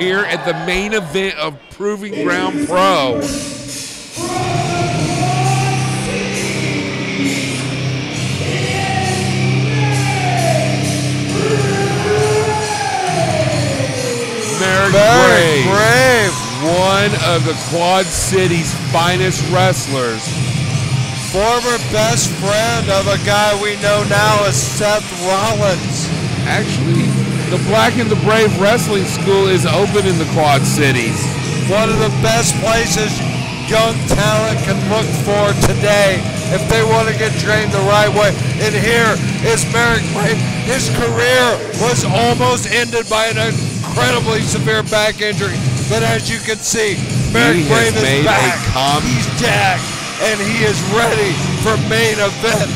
here at the main event of Proving Ground Pro. Marek Brave, one of the Quad City's finest wrestlers. Former best friend of a guy we know now as Seth Rollins. Actually, the Black and the Brave Wrestling School is open in the Quad Cities. One of the best places young talent can look for today if they want to get trained the right way. And here is Marek Brave. His career was almost ended by an incredibly severe back injury. But as you can see, Marek Brave is back. He's jacked, and he is ready for main event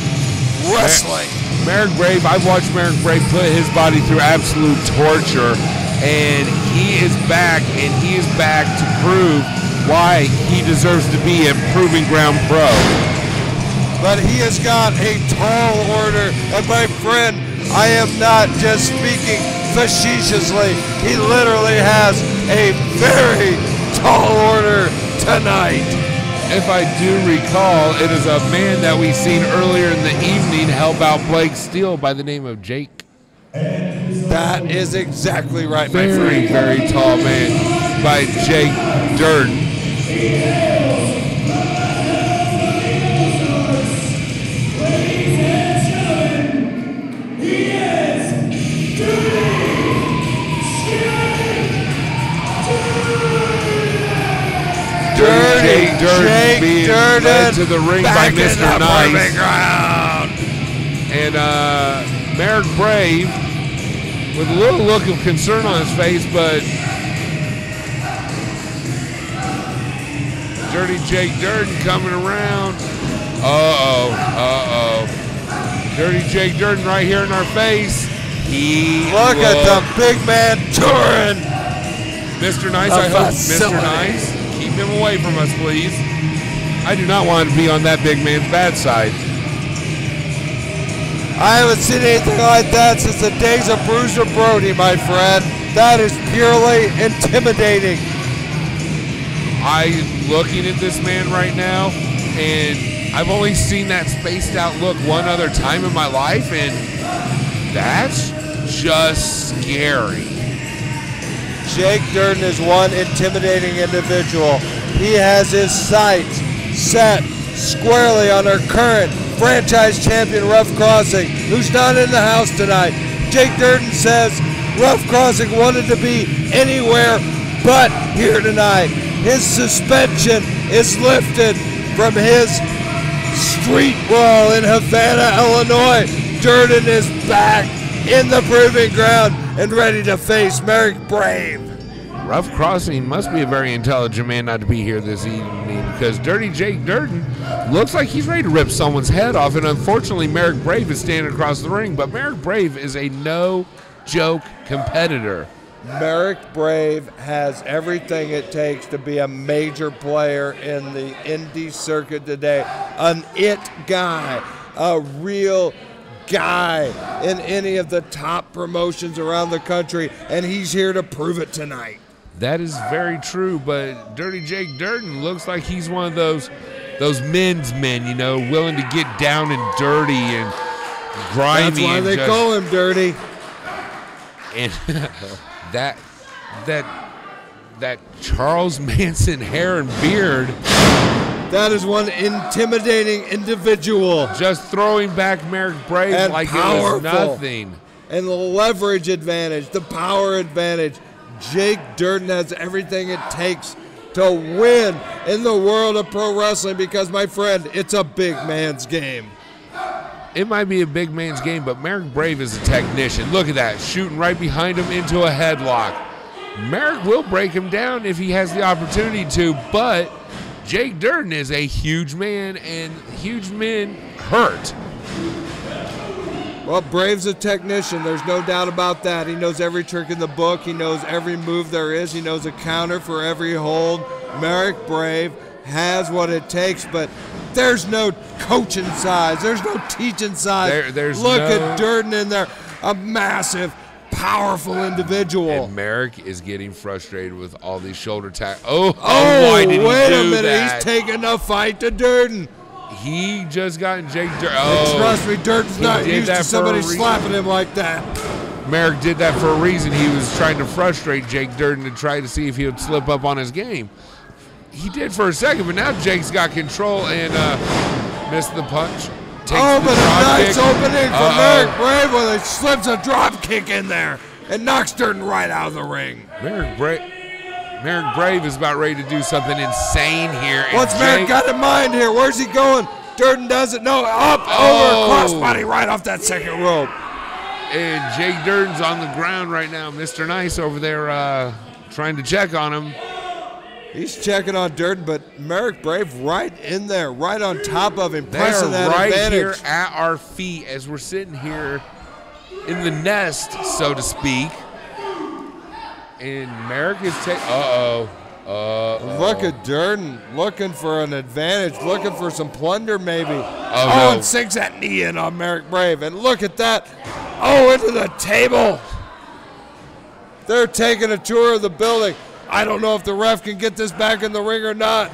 wrestling. Marek Brave, I've watched Marek Brave put his body through absolute torture, and he is back to prove why he deserves to be a Proving Ground Pro. But he has got a tall order, and my friend, I am not just speaking facetiously. He literally has a very tall order tonight. If I do recall, it is a man that we seen earlier in the evening help out Blake Steele by the name of Jake. That is exactly right, my friend. Very, very tall man by Jake Dirden. Jake Dirden led to the ring by Mr. Nice. Ground. And Marek Brave with a little look of concern on his face, but Dirty Jake Dirden coming around. Dirty Jake Dirden right here in our face. Look at the big man touring. Mr. Nice, I hope, Mr. Nice, keep him away from us, please. I do not want to be on that big man's bad side. I haven't seen anything like that since the days of Bruiser Brody, my friend. That is purely intimidating. I'm looking at this man right now, and I've only seen that spaced out look one other time in my life, and that's just scary. Jake Dirden is one intimidating individual. He has his sights set squarely on our current franchise champion, Rough Crossing, who's not in the house tonight. Jake Dirden says Rough Crossing wanted to be anywhere but here tonight. His suspension is lifted from his street brawl in Havana, Illinois. Dirden is back in the Proving Ground and ready to face Marek Brave. Rough Crossing must be a very intelligent man not to be here this evening, because Dirty Jake Dirden looks like he's ready to rip someone's head off, and unfortunately Marek Brave is standing across the ring, but Marek Brave is a no-joke competitor. Marek Brave has everything it takes to be a major player in the indie circuit today. An it guy, a real guy in any of the top promotions around the country, and he's here to prove it tonight. That is very true, but Dirty Jake Dirden looks like he's one of those men's men, you know, willing to get down and dirty and grimy. That's why they call him Dirty. And that Charles Manson hair and beard. That is one intimidating individual. Just throwing back Marek Brave and like powerful. It was nothing. And the leverage advantage, the power advantage. Jake Dirden has everything it takes to win in the world of pro wrestling because, my friend, it's a big man's game. It might be a big man's game, but Marek Brave is a technician. Look at that, shooting right behind him into a headlock. Marek will break him down if he has the opportunity to, but Jake Dirden is a huge man, and huge men hurt. Well, Brave's a technician. There's no doubt about that. He knows every trick in the book. He knows every move there is. He knows a counter for every hold. Marek Brave has what it takes, but there's no coaching size. There's no teaching size. There's Look no... at Dirden in there. A massive, powerful individual. And Marek is getting frustrated with all these shoulder tackles. Oh, wait why did he a do minute. that? He's taking the fight to Dirden. He just got Jake Dirden. And trust me, Dirden's not used to somebody reason. slapping him like that. Marek did that for a reason. He was trying to frustrate Jake Dirden to try to see if he would slip up on his game. He did for a second, but now Jake's got control and missed the punch. But a nice opening for Marek Brave when he slips a drop kick in there and knocks Dirden right out of the ring. Marek Brave is about ready to do something insane here. What's Marek got in mind here? Where's he going? Durden doesn't know. Up, over, crossbody right off that second rope. And Jake Durden's on the ground right now. Mr. Nice over there trying to check on him. He's checking on Dirden, but Marek Brave right in there, right on top of him, pressing that right advantage. Here at our feet as we're sitting here in the nest, so to speak. And Marek is taking. Look at Dirden looking for an advantage, looking for some plunder maybe. No. And sinks that knee in on Marek Brave. And look at that. Into the table. They're taking a tour of the building. I don't know if the ref can get this back in the ring or not.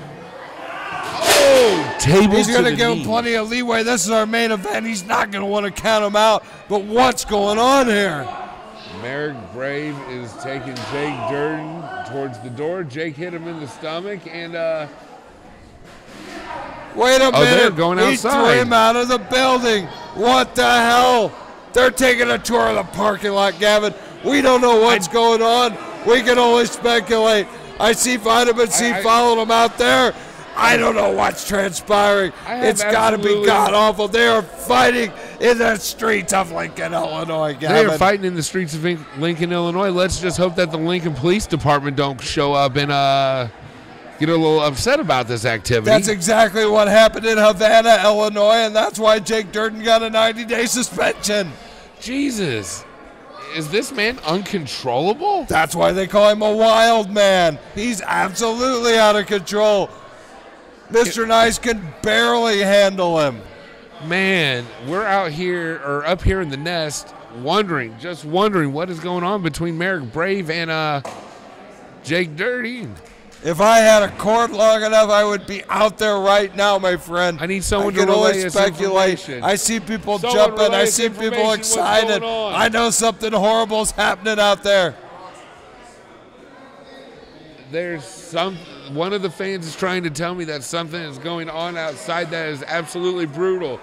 Table He's going to the give knee. him plenty of leeway. This is our main event. He's not going to want to count him out. But what's going on here? Marek Brave is taking Jake Dirden towards the door. Jake hit him in the stomach and wait a minute. They're going outside. He threw him out of the building. What the hell? They're taking a tour of the parking lot, Gavin. We don't know what's going on. We can only speculate. I see Vitamin C following them out there. I don't know what's transpiring. It's got to be god-awful. They are fighting in the streets of Lincoln, Illinois, Gavin. They are fighting in the streets of Lincoln, Illinois. Let's just hope that the Lincoln Police Department don't show up and get a little upset about this activity. That's exactly what happened in Havana, Illinois, and that's why Jake Dirden got a 90-day suspension. Jesus. Is this man uncontrollable? That's why they call him a wild man. He's absolutely out of control. Mr. Nice can barely handle him. Man, we're out here, or up here in the nest, just wondering what is going on between Marek Brave and Jake Dirden. If I had a cord long enough, I would be out there right now, my friend. I need someone to relay this information. I see people jumping. I see people excited. I know something horrible's happening out there. One of the fans is trying to tell me that something is going on outside that is absolutely brutal.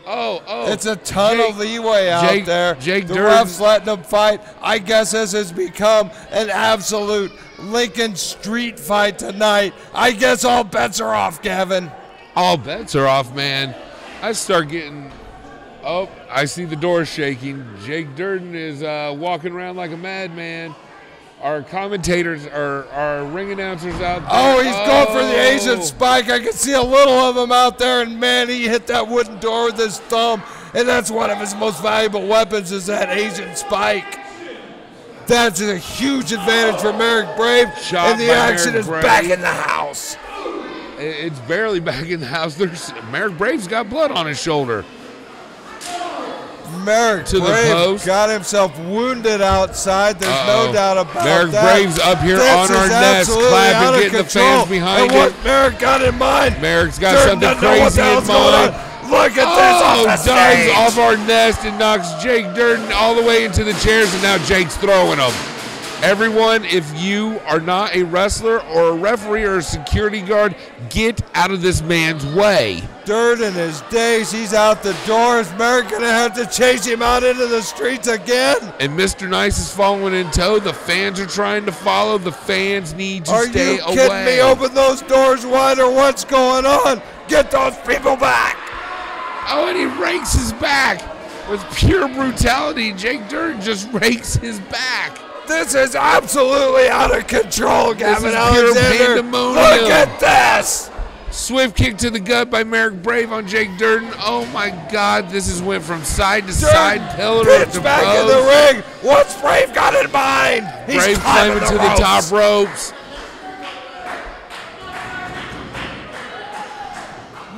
It's a ton of leeway out there. Jake the Dirden. ref's letting them fight. I guess this has become an absolute Lincoln street fight tonight. I guess all bets are off, Gavin. All bets are off, man. I start getting. I see the door shaking. Jake Dirden is walking around like a madman. Our commentators, our ring announcers out there. He's going for the Asian spike. I can see a little of him out there, and man, he hit that wooden door with his thumb, and that's one of his most valuable weapons is that Asian spike. That's a huge advantage for Marek Brave, and the action is back in the house. It's barely back in the house. Marek Brave's got blood on his shoulder. Marek Brave got himself wounded outside. There's no doubt about Marek that. Brave's up here on our nest, clapping, getting the fans behind it. What Marek got in mind? Marek's got something crazy in mind. Look at this. Dives off our nest and knocks Jake Dirden all the way into the chairs, and now Jake's throwing them. Everyone, if you are not a wrestler or a referee or a security guard, get out of this man's way. Dirden is dazed. He's out the door. Is Marek going to have to chase him out into the streets again? And Mr. Nice is following in tow. The fans are trying to follow. The fans need to stay away. Are you kidding me? Open those doors wide or what's going on? Get those people back. And he rakes his back with pure brutality. Jake Dirden just rakes his back. This is absolutely out of control, Gavin Alexander. Look at this. Swift kick to the gut by Marek Brave on Jake Dirden. Oh my God, this has went from side to side, pillar to back post. in the ring. What's Brave got in mind? He's Brave climbing to the top ropes.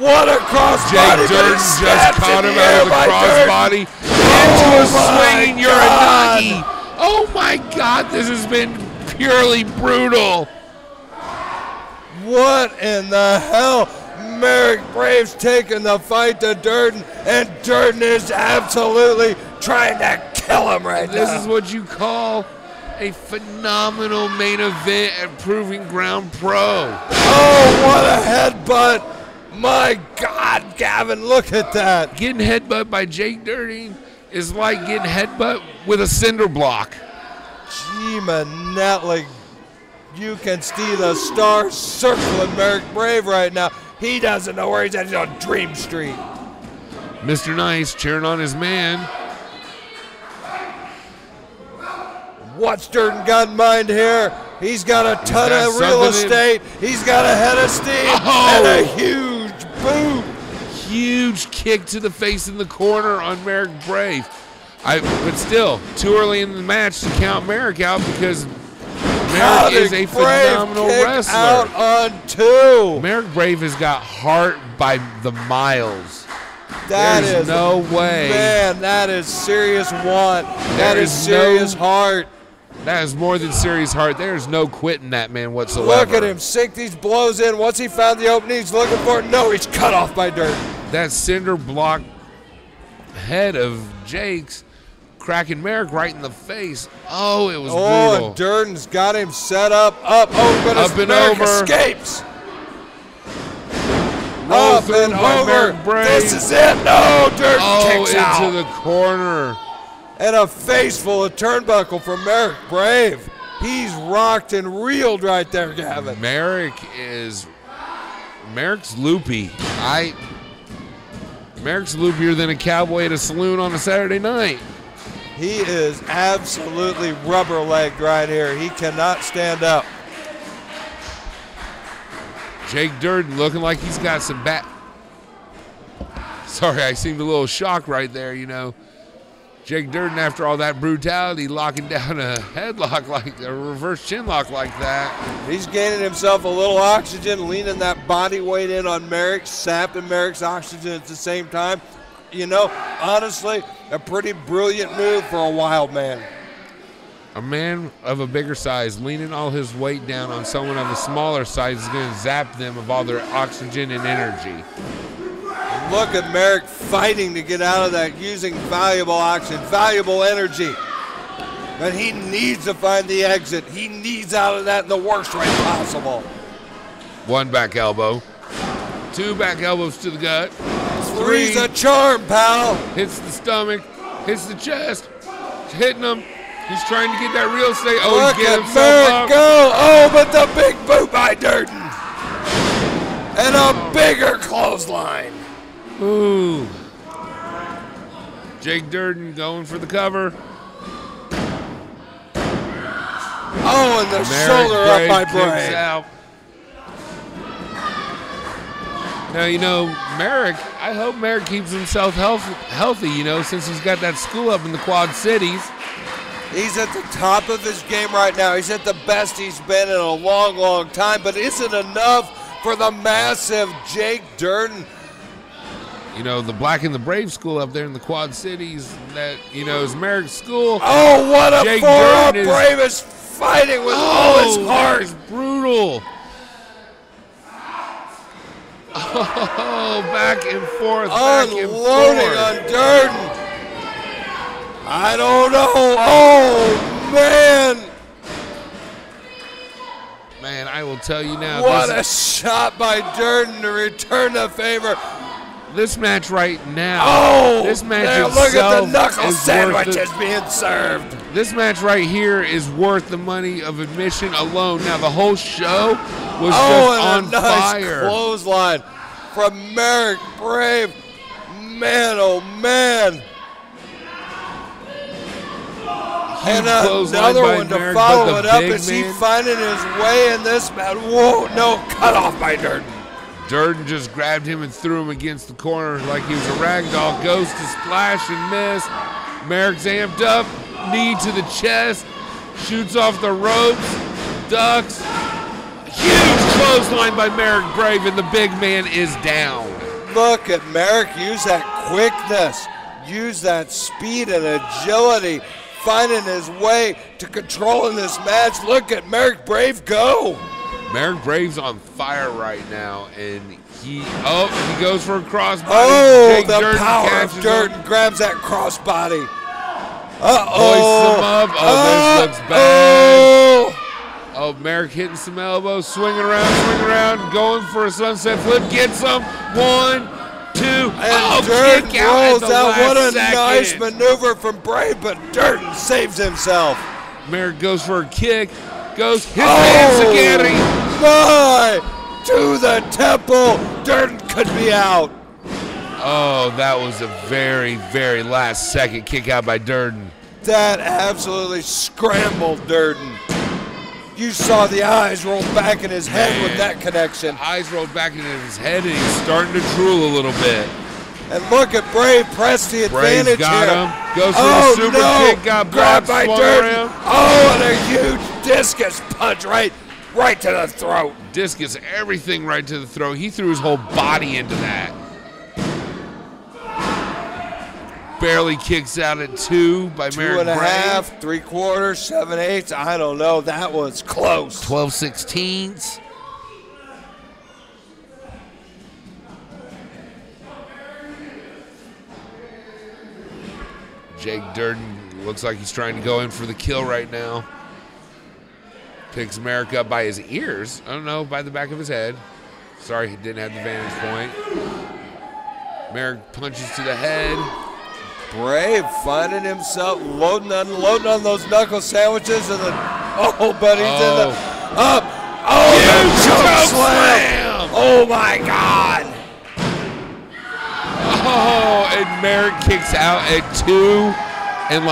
What a crossbody. Jake Dirden just caught him out of the crossbody into a swinging Uranagi. Oh my God, this has been purely brutal. What in the hell? Marek Brave's taking the fight to Dirden, and Dirden is absolutely trying to kill him right now. This is what you call a phenomenal main event at Proving Ground Pro. Oh, what a headbutt. My God, Gavin, look at that. Getting headbutt by Jake Dirden is like getting headbutt with a cinder block. Gee, Manetlik, you can see the stars circling Marek Brave right now. He doesn't know where he's at. He's on Dream Street. Mr. Nice cheering on his man. What's Dirden got in mind here? He's got a ton of real estate. He's got a head of steam and a huge boot. Huge kick to the face in the corner on Marek Brave. But still, too early in the match to count Marek out because Marek is a phenomenal wrestler. Out on two. Marek Brave has got heart by the miles. There's no way. Man, that is serious want. That is serious heart. That is more than serious heart. There's no quitting that man whatsoever. Look at him sink these blows in. Once he found the opening he's looking for, no, he's cut off by Dirden. That cinder block head of Jake's cracking Marek right in the face. Oh, it was brutal. Oh, and Durden's got him set up. Oh, but up and Marek over. Escapes. Roll up through and by over. Marek Brave. This is it. No, Dirden kicks out. Into the corner. And a face full of turnbuckle from Marek Brave. He's rocked and reeled right there, Gavin. Marek's loopy. Marek's loopier than a cowboy at a saloon on a Saturday night. He is absolutely rubber-legged right here. He cannot stand up. Jake Dirden looking like he's got some Sorry, I seemed a little shocked right there, you know. Jake Dirden, after all that brutality, locking down a headlock like a reverse chin lock like that. He's gaining himself a little oxygen, leaning that body weight in on Marek, sapping Marek's oxygen at the same time. You know, honestly, a pretty brilliant move for a wild man. A man of a bigger size leaning all his weight down on someone of a smaller size is going to zap them of all their oxygen and energy. Look at Marek fighting to get out of that, using valuable oxygen, valuable energy. But he needs to find the exit. He needs out of that in the worst way possible. One back elbow. Two back elbows to the gut. Three's a charm, pal. Hits the stomach, hits the chest, hitting him. He's trying to get that real estate. Oh, Look he's getting at himself Marek up. go. Oh, but the big boot by Dirden. And a bigger clothesline. Ooh. Jake Dirden going for the cover. Oh, and the shoulder up by Brave. Out. Now, you know, Marek, I hope Marek keeps himself healthy, you know, since he's got that school up in the Quad Cities. He's at the top of his game right now. He's at the best he's been in a long, long time, but isn't enough for the massive Jake Dirden. You know, the Black and the Brave school up there in the Quad Cities, that, you know, is Marek's school. Oh, what a Jake forearm. Dirden Brave is fighting with all his heart. It's brutal. Oh, back and forth, unloading on Dirden. I don't know. Oh, man. Man, I will tell you now. What a shot by Dirden to return the favor. This match right now. Oh, this match there, look at the knuckle sandwiches being served. This match right here is worth the money of admission alone. Now the whole show was just on fire. Clothesline from Marek Brave. Man, oh man. And another one to follow it up. Is he finding his way in this match? Whoa, no, cut off by Dirden. Dirden just grabbed him and threw him against the corner like he was a rag doll. Goes to splash and miss. Marek's amped up. Knee to the chest. Shoots off the ropes. Ducks. Huge clothesline by Marek Brave, and the big man is down. Look at Marek use that quickness. Use that speed and agility. finding his way to controlling this match. Look at Marek Brave go. Marek Brave's on fire right now, and he goes for a crossbody. Oh, the power of Dirden grabs that crossbody. Hoists him up. Oh, this looks bad. Oh, Marek hitting some elbows, swinging around, going for a sunset flip, gets him. 1, 2, and Dirden kick out rolls out. What a second. nice maneuver from Brave, but Dirden saves himself. Marek goes for a kick, his hands again. My, to the temple. Dirden could be out. Oh, that was a very, very last second kick out by Dirden. That absolutely scrambled Dirden. You saw the eyes roll back in his head with that connection. The eyes rolled back into his head, and he's starting to drool a little bit. And look at Brave press the advantage got here. Him. Goes for a super kick, got grabbed by Dirden. Around. Oh, and a huge discus punch right to the throat. Discus, everything right to the throat. He threw his whole body into that. Barely kicks out at 2 by Marek Brave. 2.5, 3/4, 7/8. I don't know. That was close. 12/16. Jake Dirden looks like he's trying to go in for the kill right now. Picks Marek up by his ears. I don't know, by the back of his head. Sorry, he didn't have the vantage point. Marek punches to the head. Brave finding himself loading, unloading on those knuckle sandwiches, and then but he's in the up. Oh, choke slam! Oh my God! Oh, and Marek kicks out at 2, and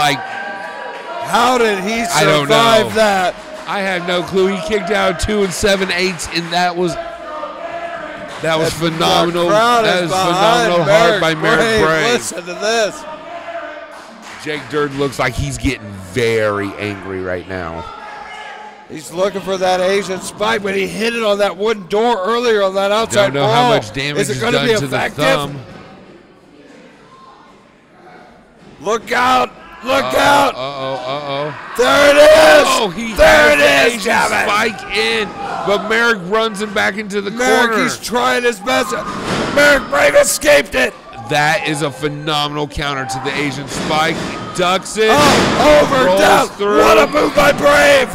how did he survive that? I have no clue. He kicked out 2 7/8, and that was phenomenal. That was phenomenal hard by Marek Brave. Listen to this. Jake Dirden looks like he's getting very angry right now. He's looking for that Asian spike, but he hit it on that wooden door earlier on that outside Don't know how much damage is done to the thumb. Look out! Look out! There it is! Oh, there it is, Asian spike in, but Marek runs him back into the corner. He's trying his best. Marek Brave escaped it. That is a phenomenal counter to the Asian spike. Ducks it. Down. What a move by Brave.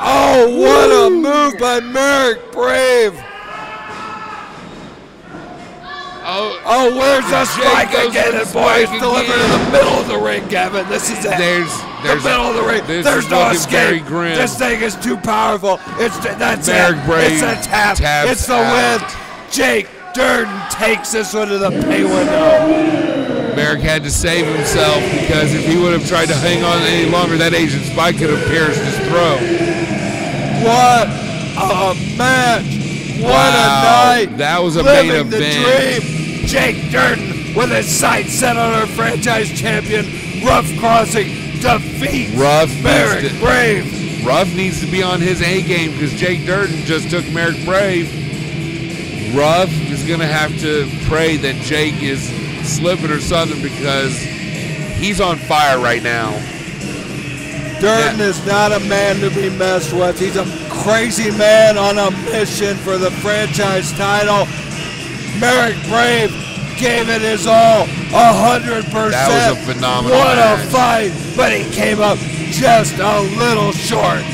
Oh, what a move by Marek Brave. Oh, where's the spike again? And boy, it's delivered in the middle of the ring, Gavin. This is it. There's the middle of the ring. There's no escape. This thing is too powerful. That's Marek Brave. It's a tap. It's the win. Jake Dirden takes this one to the pay window. Marek had to save himself, because if he would have tried to hang on any longer, that Asian spike could have pierced his throat. What a match. What a night. That was a main event. Living the dream. Jake Dirden with his sights set on our franchise champion. Rough Crossing defeats Marek Brave. Rough needs to be on his A game, because Jake Dirden just took Marek Brave. Rough is going to have to pray that Jake is slipping or something, because he's on fire right now. Dirden is not a man to be messed with. He's a crazy man on a mission for the franchise title. Marek Brave gave it his all, 100%. That was a phenomenal What match. a fight, but he came up just a little short.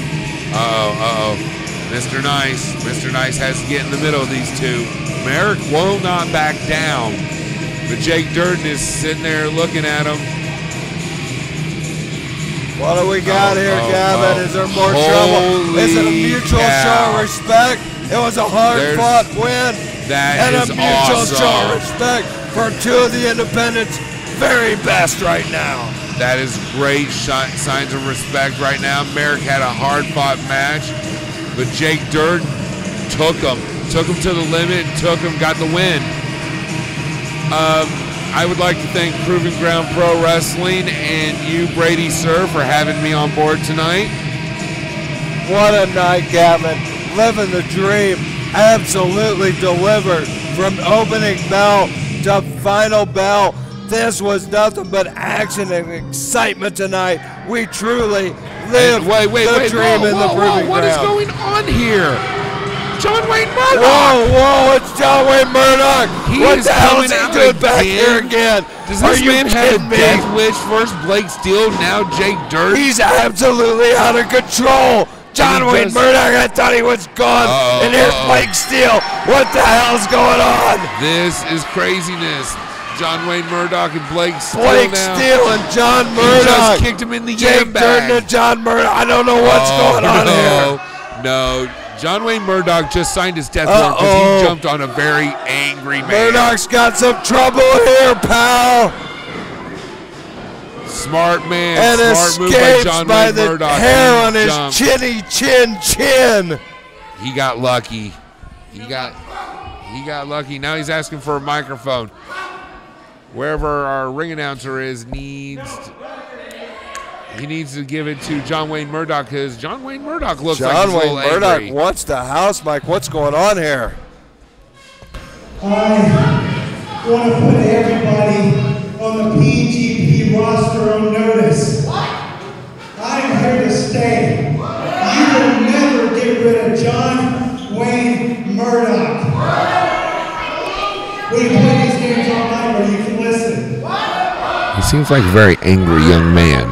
Mr. Nice has to get in the middle of these two. Marek will not back down, but Jake Dirden is sitting there looking at him. What do we got here, Gavin? Is there more trouble? Is it a mutual show of respect? It was a hard-fought win. That is and a mutual awesome. show of respect for two of the Independents' very best right now. That is great signs of respect right now. Marek had a hard-fought match, but Jake Dirden took him to the limit, got the win. I would like to thank Proving Ground Pro Wrestling and you, Brady, sir, for having me on board tonight. What a night, Gavin. Living the dream. Absolutely delivered from opening bell to final bell. This was nothing but action and excitement tonight. We truly live the dream in the proving ground. What is going on here? John Wayne Murdoch! Whoa, it's John Wayne Murdoch! What the hell is he doing back here again? Does this man have a death wish? First Blake Steele, now Jake Dirden. He's absolutely out of control! John Wayne Murdoch, I thought he was gone, and here's Blake Steele. What the hell's going on? This is craziness. John Wayne Murdoch and Blake Steele Steele and John Murdoch. He just kicked him in the Jake Dirden and John Murdoch. I don't know what's going on here. No, John Wayne Murdoch just signed his death warrant because he jumped on a very angry man. Murdoch's got some trouble here, pal. Smart man, and smart move by John Wayne Murdoch. The hair on his chinny chin. He got lucky. He got lucky. Now he's asking for a microphone. Wherever our ring announcer is he needs to give it to John Wayne Murdoch because John Wayne Murdoch looks like he's a little angry. John Wayne Murdoch wants the house, Mike. What's going on here? I want to put everybody on the PGP roster on notice. I'm here to stay. You will never get rid of John Wayne Murdoch. We play these games all night where you can listen. He seems like a very angry young man.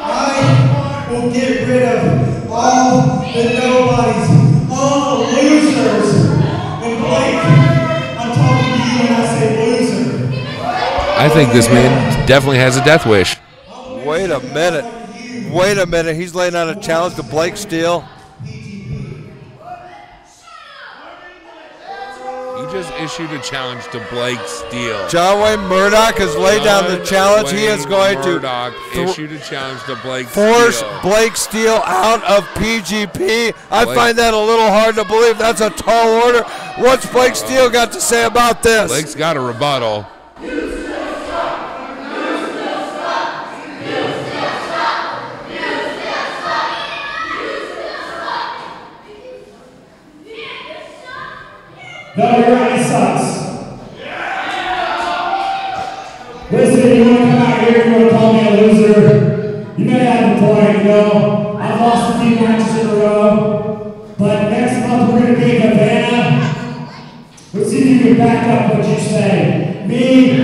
I will get rid of all the nobodies, all the losers. And Blake, I'm talking to you when I say loser. I think this man definitely has a death wish. Wait a minute. He's laying out a challenge to Blake Steele. He just issued a challenge to Blake Steele. John Wayne Murdoch has laid down the challenge. He is going to issued a challenge to Blake force Steele. Blake Steele out of PGP. I find that a little hard to believe. That's a tall order. What's Blake Steele got to say about this? Blake's got a rebuttal. No, your eye sucks. Listen, you want to come out here, you want to call me a loser. You may have a point, I've lost a few matches in a row. But next month we're going to be in Havana. Let's see if you can back up what you say. Me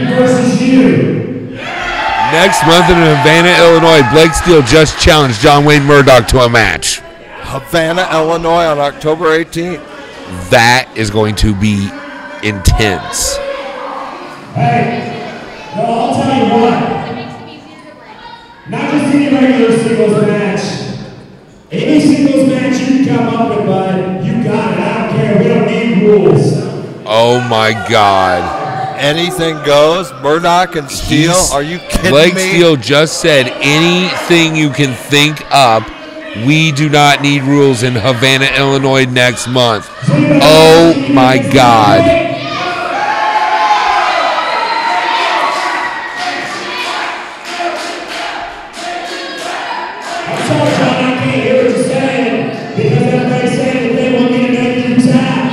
versus you. Next month in Havana, Illinois, Blake Steele just challenged John Wayne Murdoch to a match. Havana, Illinois on October 18th. That is going to be intense. Hey, well, I'll tell you what. Not just any regular singles match. Any singles match you can come up with, bud, you got it. I don't care. We don't need rules. Oh, my God. Anything goes. Murdoch and Steele. Are you kidding Blake me? Steele just said anything you can think up. We do not need rules in Havana, Illinois next month. Oh, my God. I'm sorry, John, I can't hear what you're saying because everybody's saying that they want me to make you tap.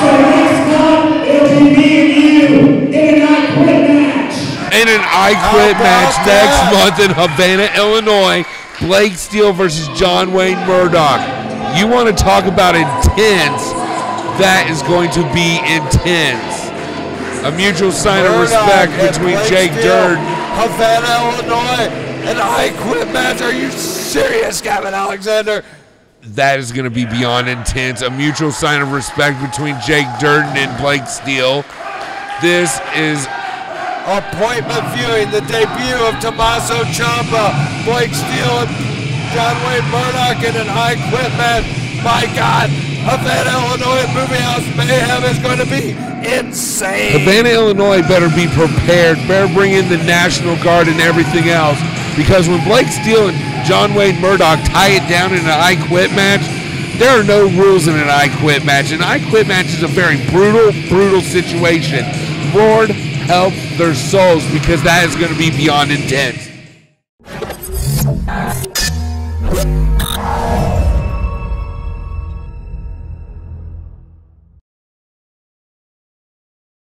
So next month, it'll be me and you in an I Quit match. In an I Quit match next month in Havana, Illinois. Blake Steele versus John Wayne Murdoch. You want to talk about intense? That is going to be intense. A mutual sign of respect between Jake Dirden. Havana, Illinois, an I Quit match. Are you serious, Gavin Alexander? That is going to be beyond intense. A mutual sign of respect between Jake Dirden and Blake Steele. This is appointment viewing, the debut of Tommaso Ciampa, Blake Steele, and John Wayne Murdoch in an I Quit match. My God, Havana, Illinois Movie House Mayhem is going to be insane. Havana, Illinois better be prepared. Better bring in the National Guard and everything else. Because when Blake Steele and John Wayne Murdoch tie it down in an I Quit match, there are no rules in an I Quit match. An I Quit match is a very brutal situation. Lord help their souls, because that is going to be beyond intense.